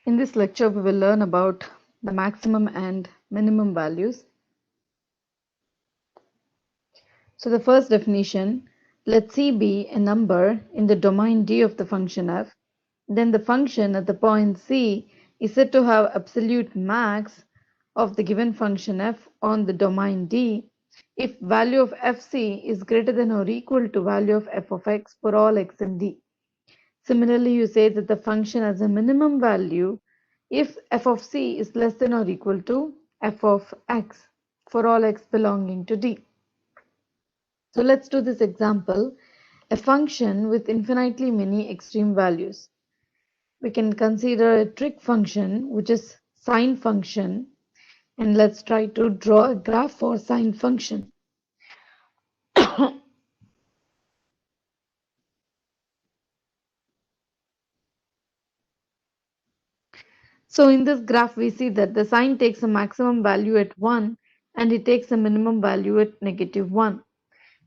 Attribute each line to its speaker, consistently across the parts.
Speaker 1: In this lecture, we will learn about the maximum and minimum values. So the first definition, let C be a number in the domain D of the function f. Then the function at the point C is said to have absolute max of the given function f on the domain D if value of fc is greater than or equal to value of f of x for all x in D. Similarly, you say that the function has a minimum value if f of c is less than or equal to f of x for all x belonging to D. So let's do this example, a function with infinitely many extreme values. We can consider a trig function, which is sine function, and let's try to draw a graph for sine function. So in this graph, we see that the sine takes a maximum value at 1 and it takes a minimum value at -1.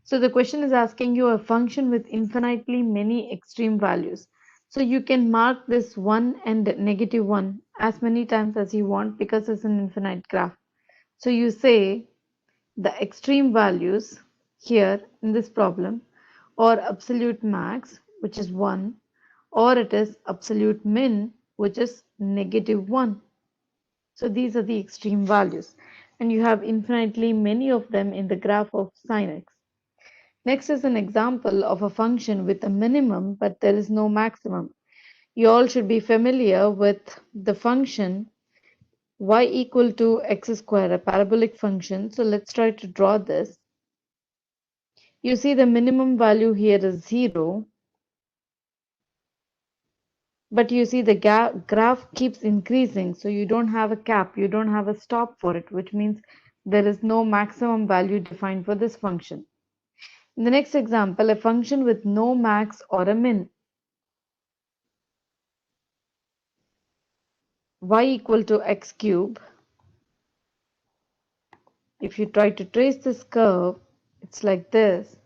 Speaker 1: So the question is asking you a function with infinitely many extreme values. So you can mark this 1 and -1 as many times as you want because it's an infinite graph. So you say the extreme values here in this problem or absolute max, which is 1, or it is absolute min, which is -1. So these are the extreme values, and you have infinitely many of them in the graph of sin x. Next is an example of a function with a minimum, but there is no maximum. You all should be familiar with the function y equal to x square, a parabolic function. So let's try to draw this. You see the minimum value here is 0, but you see the graph keeps increasing, so you don't have a cap, you don't have a stop for it, which means there is no maximum value defined for this function. In the next example, a function with no max or a min, y equal to x cube. If you try to trace this curve, it's like this.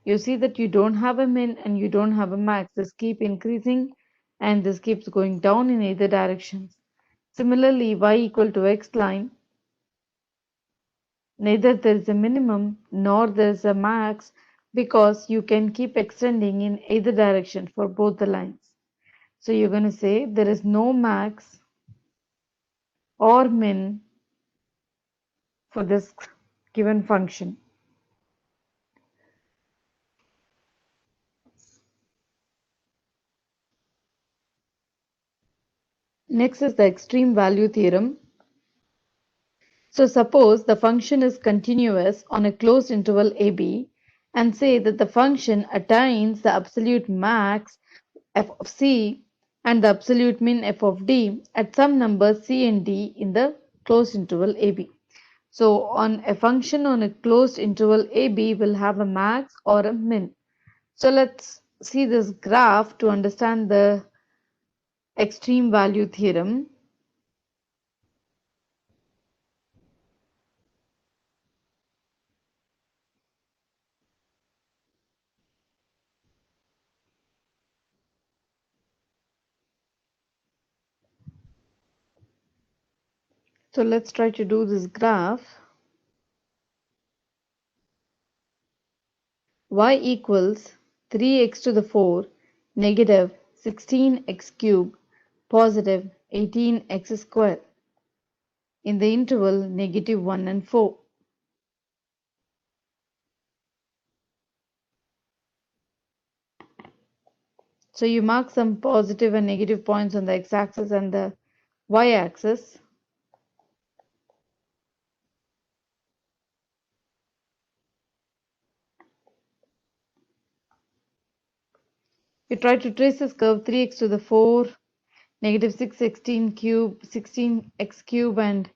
Speaker 1: You see that you don't have a min and you don't have a max. This keeps increasing and this keeps going down in either directions. Similarly, y equal to x line, neither there is a minimum nor there is a max because you can keep extending in either direction for both the lines. So you're going to say there is no max or min for this given function. Next is the extreme value theorem. So suppose the function is continuous on a closed interval AB and say that the function attains the absolute max f of c and the absolute min f of d at some numbers c and d in the closed interval AB. So on a function on a closed interval AB will have a max or a min. So let's see this graph to understand the extreme value theorem. So let's try to do this graph. Y equals 3x to the 4 negative 16x cube positive 18x square in the interval -1 and 4. So you mark some positive and negative points on the x-axis and the y-axis. You try to trace this curve 3x to the 4 negative 6 16 cube 16x cube and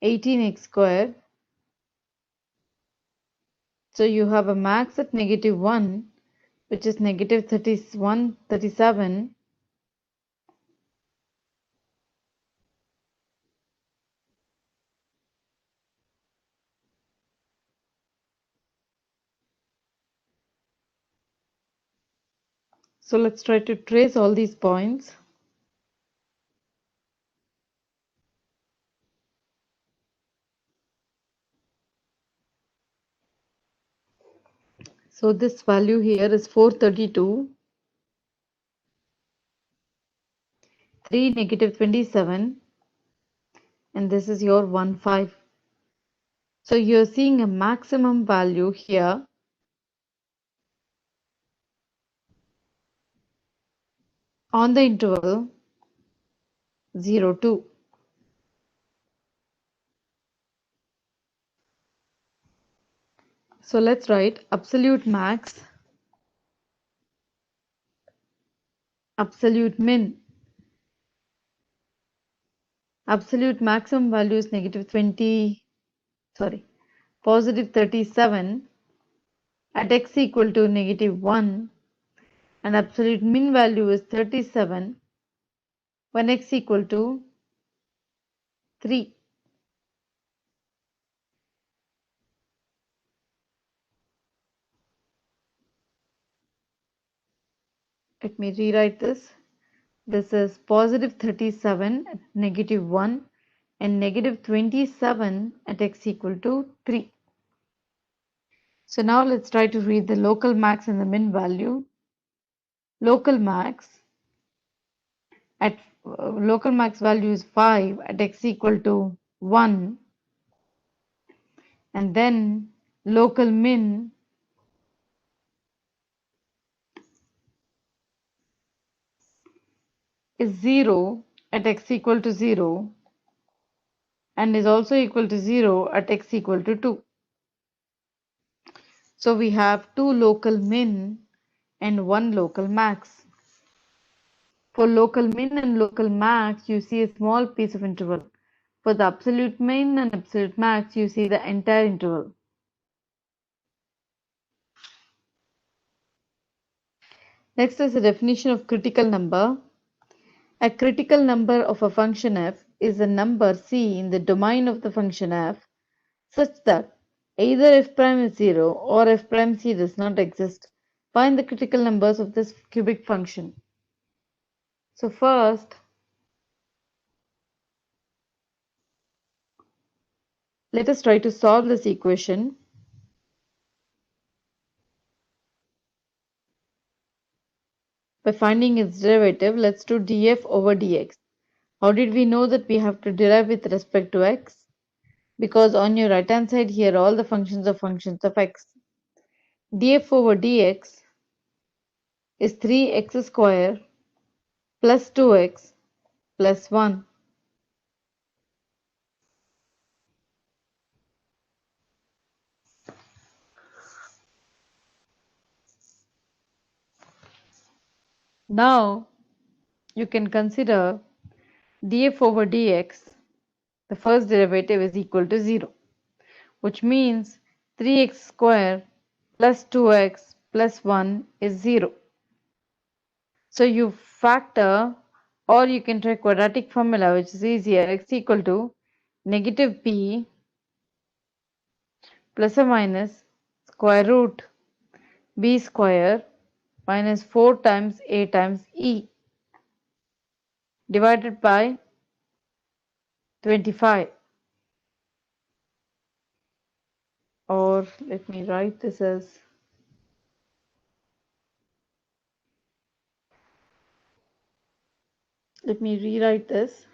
Speaker 1: 18x squared. So you have a max at -1, which is negative 31 37. So let's try to trace all these points. So this value here is 432, 3 negative 27, and this is your 1 5. So you're seeing a maximum value here on the interval 0 2. So let's write absolute max, absolute min. Absolute maximum value is negative 20, positive 37 at x equal to negative 1, and absolute min value is 37 when x equal to 3. Let me rewrite this. This is positive 37 at negative 1 and negative 27 at x equal to 3. So now let's try to read the local max and the min value. Local max at local max value is 5 at x equal to 1, and then local min is 0 at x equal to 0 and is also equal to 0 at x equal to 2. So we have 2 local min and 1 local max. For local min and local max, you see a small piece of interval. For the absolute min and absolute max, you see the entire interval. Next is the definition of critical number. A critical number of a function f is a number c in the domain of the function f such that either f prime is 0 or f prime c does not exist. Find the critical numbers of this cubic function. So first, let us try to solve this equation. By finding its derivative, let's do df over dx. How did we know that we have to derive with respect to x? Because on your right hand side here, all the functions are functions of x. Df over dx is 3x square plus 2x plus 1. Now you can consider df over dx, the first derivative is equal to 0, which means 3x square plus 2x plus 1 is 0. So you factor, or you can try quadratic formula, which is easier. X equal to negative b plus or minus square root b square minus 4 times a times e divided by 25. Or let me write this as, let me rewrite this.